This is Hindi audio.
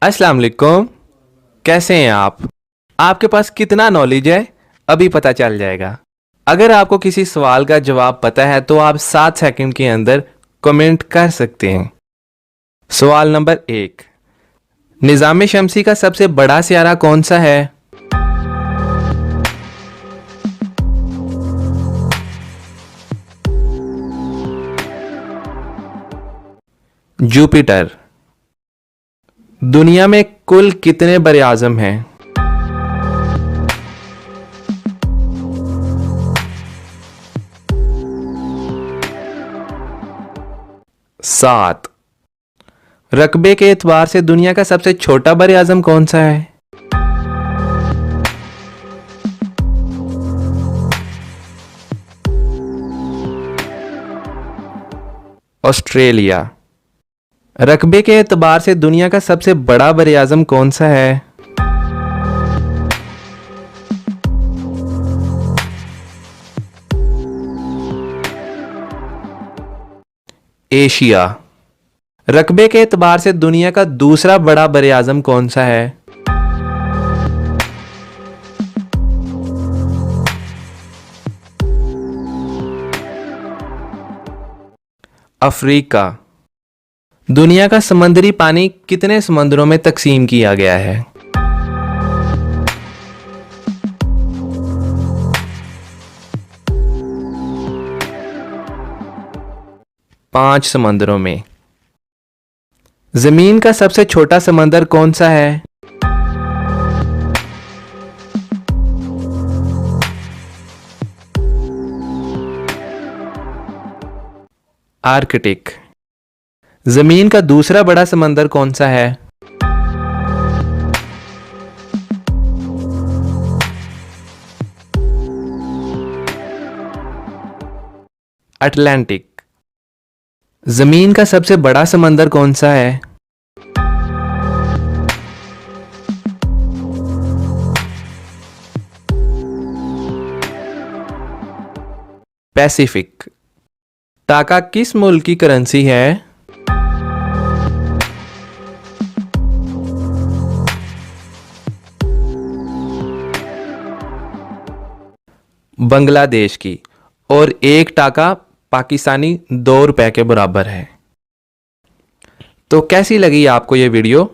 अस्सलाम वालेकुम। कैसे हैं आप? आपके पास कितना नॉलेज है अभी पता चल जाएगा। अगर आपको किसी सवाल का जवाब पता है तो आप 7 सेकंड के अंदर कमेंट कर सकते हैं। सवाल नंबर 1, निज़ाम शमसी का सबसे बड़ा सियारा कौन सा है? जुपिटर। दुनिया में कुल कितने बरे आज़म हैं? 7। रकबे के एतबार से दुनिया का सबसे छोटा बरे आज़म कौन सा है? ऑस्ट्रेलिया। रकबे के एतबार से दुनिया का सबसे बड़ा बरे आज़म कौन सा है? एशिया। रकबे के एतबार से दुनिया का दूसरा बड़ा बरे आज़म कौन सा है? अफ्रीका। दुनिया का समंदरी पानी कितने समंदरों में तकसीम किया गया है? पांच समंदरों में। जमीन का सबसे छोटा समंदर कौन सा है? आर्कटिक। जमीन का दूसरा बड़ा समंदर कौन सा है? अटलांटिक। जमीन का सबसे बड़ा समंदर कौन सा है? पैसिफिक। टाका किस मुल्क की करेंसी है? बांग्लादेश की। और एक टाका पाकिस्तानी 2 रुपए के बराबर है। तो कैसी लगी आपको ये वीडियो?